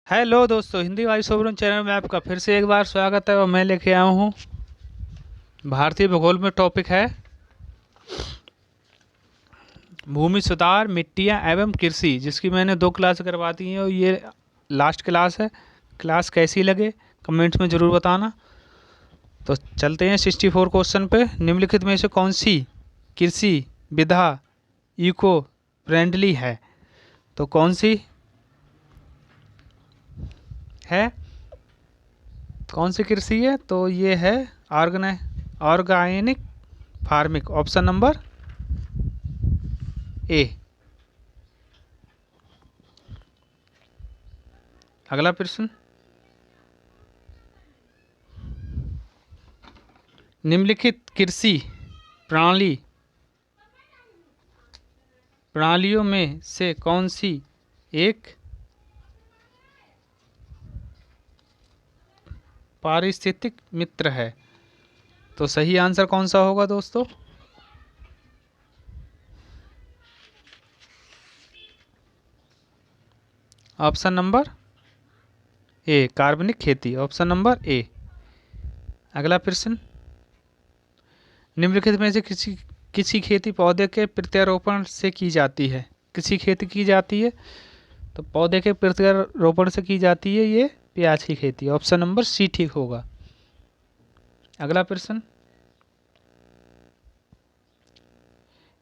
Hello दोस्तों, हिंदी भाई Sobran channel में आपका फिर से एक बार स्वागत है। और मैं लेके आया हूँ भारतीय भूगोल में टॉपिक है भूमि सुधार, मिट्टियाँ एवं कृषि, जिसकी मैंने 2 क्लास करवा दी हैं और ये लास्ट क्लास है। क्लास कैसी लगे कमेंट्स में ज़रूर बताना। तो चलते हैं 64 क्वेश्चन पे। निम्नलिखित में से कौन सी कृषि विधा इको फ्रेंडली है? तो कौन सी है, कौन सी कृषि है? तो ये है organic farming, option number A. अगला प्रश्न, निम्नलिखित कृषि प्रणाली प्रणालियों में से कौन सी एक पारिस्थितिक मित्र है? तो सही आंसर कौन सा होगा दोस्तों? ऑप्शन नंबर ए, कार्बनिक खेती, ऑप्शन नंबर ए। अगला प्रश्न, निम्नलिखित में से किसी किसी खेती पौधे के प्रत्यारोपण से की जाती है? किसी खेती की जाती है तो पौधे के प्रत्यारोपण से की जाती है ये प्याज की खेती, ऑप्शन नंबर सी ठीक होगा। अगला प्रश्न,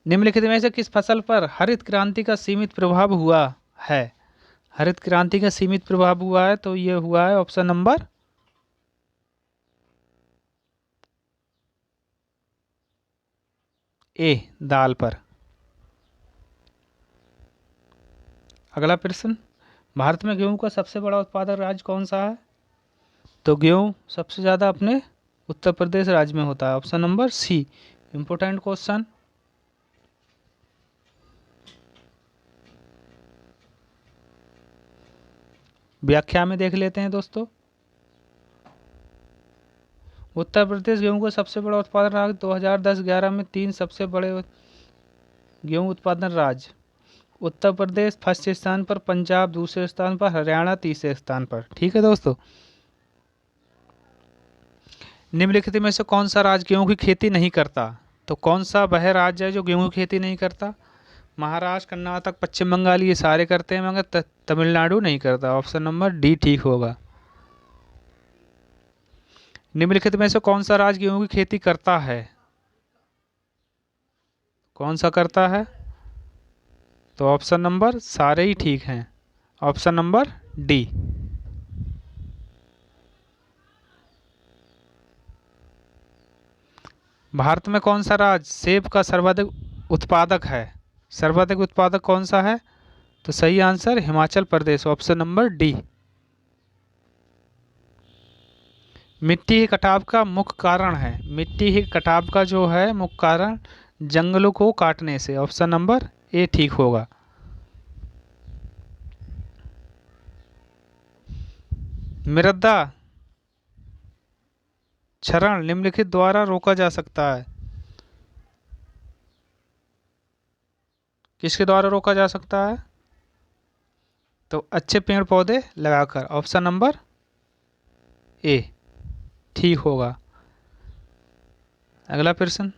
निम्नलिखित में से किस फसल पर हरित क्रांति का सीमित प्रभाव हुआ है? हरित क्रांति का सीमित प्रभाव हुआ है तो ये हुआ है ऑप्शन नंबर ए, दाल पर। अगला प्रश्न, भारत में गेहूं का सबसे बड़ा उत्पादक राज्य कौन सा है? तो गेहूं सबसे ज़्यादा अपने उत्तर प्रदेश राज्य में होता है, option number C. Important question. व्याख्या में देख लेते हैं दोस्तों। उत्तर प्रदेश गेहूं का सबसे बड़ा उत्पादन राज्य, 2010-11 में 3 सबसे बड़े गेहूं उत्पादन राज्य। उत्तर प्रदेश फर्स्ट स्थान पर, पंजाब दूसरे स्थान पर, हरियाणा तीसरे स्थान पर। ठीक है दोस्तों। निम्नलिखित में से कौन सा राज्य गेहूं की खेती नहीं करता? तो कौन सा वह राज्य है जो गेहूं की खेती नहीं करता? महाराष्ट्र, कर्नाटक, पश्चिम बंगाल ये सारे करते हैं मगर तमिलनाडु नहीं करता, ऑप्शन नंबर डी ठीक होगा। निम्नलिखित में से कौन सा राज्य गेहूं की खेती करता है? कौन सा करता है? तो ऑप्शन नंबर सारे ही ठीक हैं, ऑप्शन नंबर डी। भारत में कौन सा राज्य सेब का सर्वाधिक उत्पादक है? सर्वाधिक उत्पादक कौन सा है? तो सही answer Himachal Pradesh, option number D. मिट्टी के कटाव का मुख्य कारण है, मिट्टी के कटाव का जो है मुख्य कारण जंगलों को काटने से, ऑप्शन नंबर ए ठीक होगा। मृदा क्षरण निम्नलिखित द्वारा रोका जा सकता है? किसके द्वारा रोका जा सकता है? तो अच्छे पेड़ पौधे लगाकर, ऑप्शन नंबर ए ठीक होगा। अगला प्रश्न,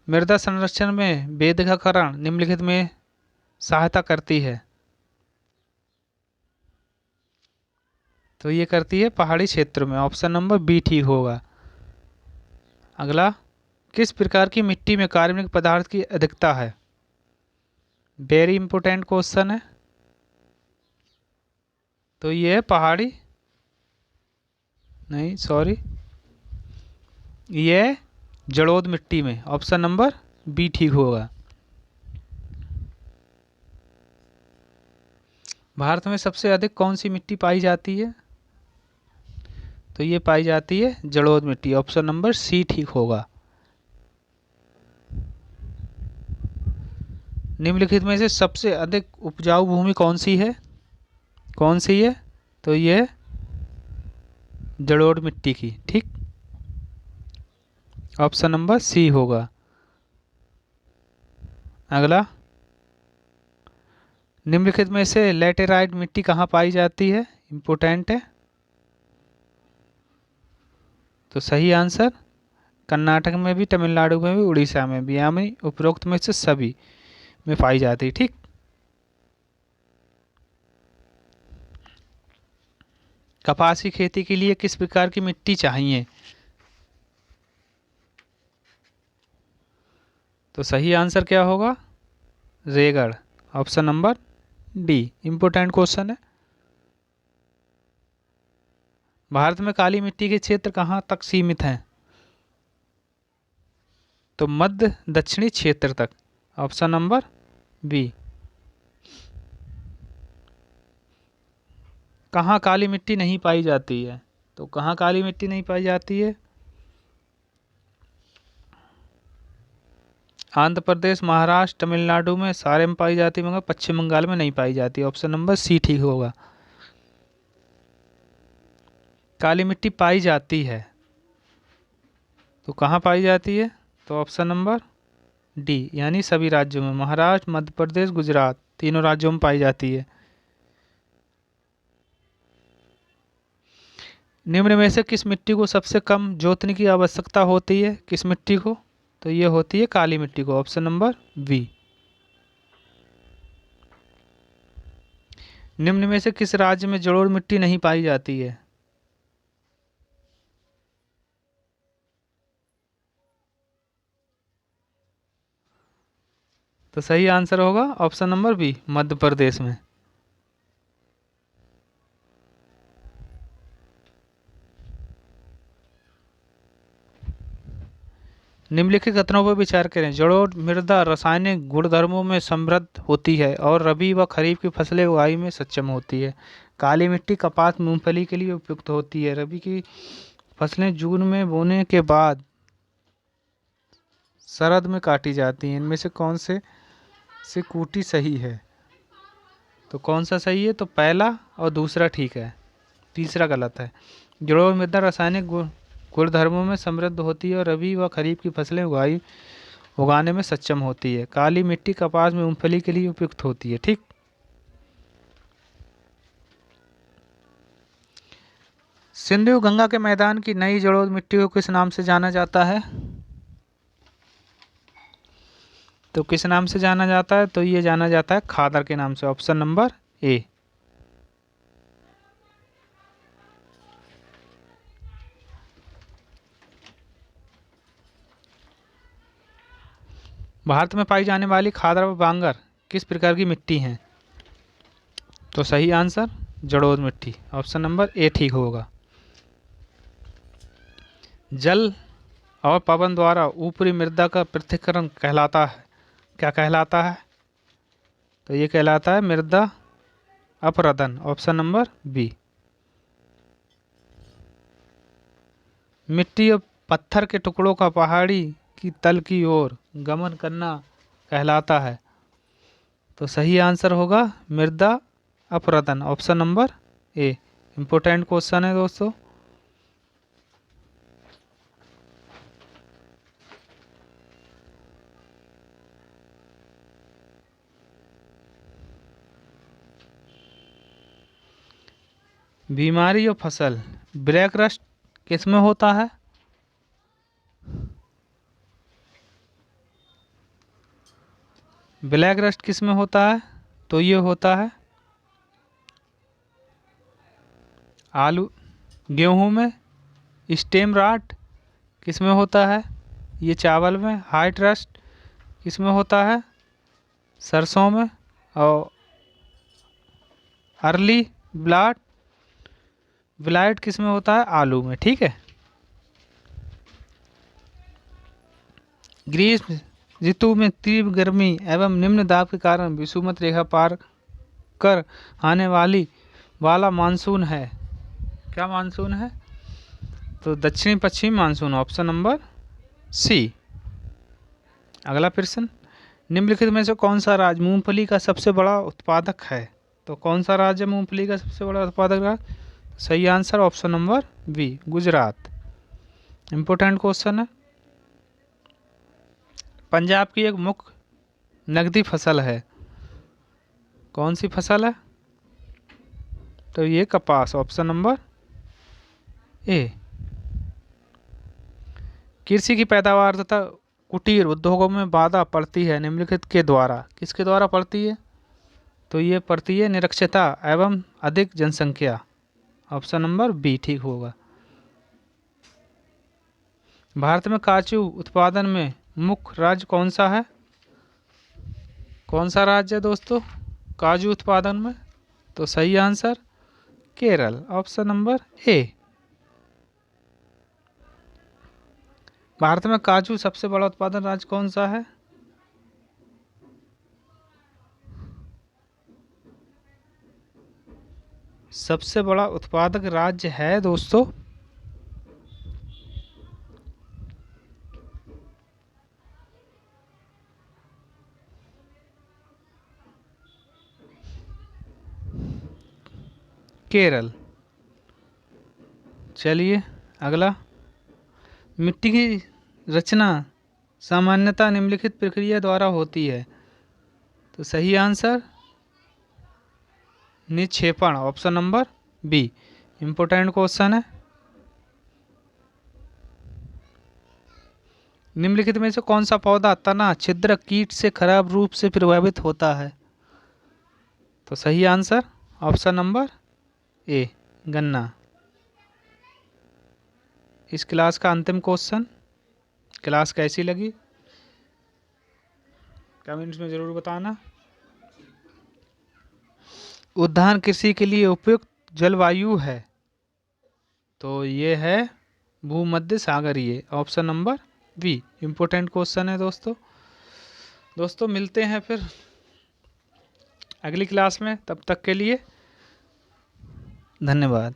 मृदा संरक्षण में बेदखलीकरण निम्नलिखित में सहायता करती है? तो ये करती है पहाड़ी क्षेत्र में, ऑप्शन नंबर बी ठीक होगा। अगला, किस प्रकार की मिट्टी में कार्बनिक पदार्थ की अधिकता है? वेरी इंपॉर्टेंट क्वेश्चन है। तो ये है पहाड़ी, नहीं सॉरी, ये जलोढ़ मिट्टी में, ऑप्शन नंबर बी ठीक होगा। भारत में सबसे अधिक कौन सी मिट्टी पाई जाती है? तो ये पाई जाती है जलोढ़ मिट्टी, ऑप्शन नंबर सी ठीक होगा। निम्नलिखित में से सबसे अधिक उपजाऊ भूमि कौन सी है? कौन सी है? तो ये जलोढ़ मिट्टी की, ठीक, ऑप्शन नंबर सी होगा। अगला, निम्नलिखित में से लैटेराइट मिट्टी कहाँ पाई जाती है? इम्पोर्टेंट है। तो सही आंसर कर्नाटक में भी, तमिलनाडु में भी, उड़ीसा में भी, यानी उपरोक्त में से सभी में पाई जाती है। ठीक। कपास की खेती के लिए किस प्रकार की मिट्टी चाहिए? तो सही आंसर क्या होगा? Regur, option number D, important question है। भारत में काली मिट्टी के क्षेत्र कहाँ तक सीमित हैं? तो मध्य दक्षिणी क्षेत्र तक, ऑप्शन नंबर बी। कहाँ काली मिट्टी नहीं पाई जाती है? तो कहाँ काली मिट्टी नहीं पाई जाती है? आंध्र प्रदेश, महाराष्ट्र, तमिलनाडु में सारे में पाई जाती है, मगर पश्चिम बंगाल में नहीं पाई जाती। ऑप्शन नंबर सी ठीक होगा। काली मिट्टी पाई जाती है तो कहाँ पाई जाती है? तो ऑप्शन नंबर डी, यानी सभी राज्यों में, महाराष्ट्र, मध्य प्रदेश, गुजरात, तीनों राज्यों में पाई जाती है। निम्न में से किस मिट्टी को सबसे कम जोतने की आवश्यकता होती है? किस मिट्टी को? तो ये होती है काली मिट्टी को, ऑप्शन नंबर बी। निम्न में से किस राज्य में जलोढ़ मिट्टी नहीं पाई जाती है? तो सही आंसर होगा option number B, Madhya Pradesh में। निम्नलिखित कथनों पर विचार करें। जलोढ़ मृदा रासायनिक गुणधर्मों में समृद्ध होती है और रबी व खरीफ की फसलें उगाई में सक्षम होती है। काली मिट्टी कपास, मूंगफली के लिए उपयुक्त होती है। रबी की फसलें जून में बोने के बाद शरद में काटी जाती हैं। इनमें से कौन से कूटी सही है? तो कौन सा सही है? तो पहला और दूसरा ठीक है, तीसरा गलत है। जलोढ़ मृदा रासायनिक गुणधर्मों में समृद्ध होती है और रबी व खरीफ की फसलें उगाने में सक्षम होती है। काली मिट्टी कपास, मूंगफली के लिए उपयुक्त होती है। ठीक। सिंधु गंगा के मैदान की नई जलोढ़ मिट्टी को किस नाम से जाना जाता है? तो किस नाम से जाना जाता है? तो ये जाना जाता है खादर के नाम से, ऑप्शन नंबर ए। भारत में पाई जाने वाली खादर व बांगर किस प्रकार की मिट्टी हैं? तो सही आंसर जलोढ़ मिट्टी, ऑप्शन नंबर ए ठीक होगा। जल और पवन द्वारा ऊपरी मृदा का पृथक्करण कहलाता है, क्या कहलाता है? तो ये कहलाता है मृदा अपरदन, ऑप्शन नंबर बी। मिट्टी और पत्थर के टुकड़ों का पहाड़ी की तल की ओर गमन करना कहलाता है। तो सही आंसर होगा मृदा अपरदन, option number A. Important question है दोस्तों। बीमारी और फसल, ब्लैक रस्ट किसमें होता है? ब्लैक रस्ट किसमें होता है? तो ये होता है आलू, गेहूं में। स्टेम राट किसमें होता है? ये चावल में। हाइट रस्ट किसमें होता है? सरसों में। और अर्ली ब्लाइट किसमें होता है? आलू में। ठीक है। ग्रीष्म ऋतु में तीव्र गर्मी एवं निम्न दाब के कारण विषुवत रेखा पार कर आने वाला मानसून है। क्या मानसून है? तो दक्षिणी पश्चिमी मानसून, ऑप्शन नंबर सी। अगला प्रश्न, निम्नलिखित में से कौन सा राज्य मूंगफली का सबसे बड़ा उत्पादक है? तो कौन सा राज्य मूंगफली का सबसे बड़ा उत्पादक है? सही answer option number B, Gujarat. Important question है। पंजाब की एक मुख्य नकदी फसल है, कौन सी फसल है? तो ये कपास, ऑप्शन नंबर ए। कृषि की पैदावार तथा कुटीर उद्योगों में बाधा पड़ती है निम्नलिखित के द्वारा, किसके द्वारा पड़ती है? तो ये पड़ती है निरक्षरता एवं अधिक जनसंख्या, ऑप्शन नंबर बी ठीक होगा। भारत में काजू उत्पादन में मुख्य राज्य कौन सा है? कौन सा राज्य है दोस्तों काजू उत्पादन में? तो सही answer Kerala, option number A. Bharat में काजू सबसे बड़ा उत्पादन राज्य कौन सा है? सबसे बड़ा उत्पादक राज्य है दोस्तों केरल। चलिए अगला, मिट्टी की रचना सामान्यतः निम्नलिखित प्रक्रिया द्वारा होती है। तो सही आंसर निक्षेपण, option number B. Important question है। निम्नलिखित में से कौन सा पौधा तना छिद्र कीट से खराब रूप से प्रभावित होता है? तो सही आंसर ऑप्शन नंबर ए गन्ना। इस क्लास का अंतिम क्वेश्चन, क्लास कैसी लगी कमेंट्स में ज़रूर बताना। उद्यान कृषि के लिए उपयुक्त जलवायु है? तो ये है भूमध्य सागरीय, option number B. Important question है दोस्तों मिलते हैं फिर अगली क्लास में, तब तक के लिए धन्यवाद।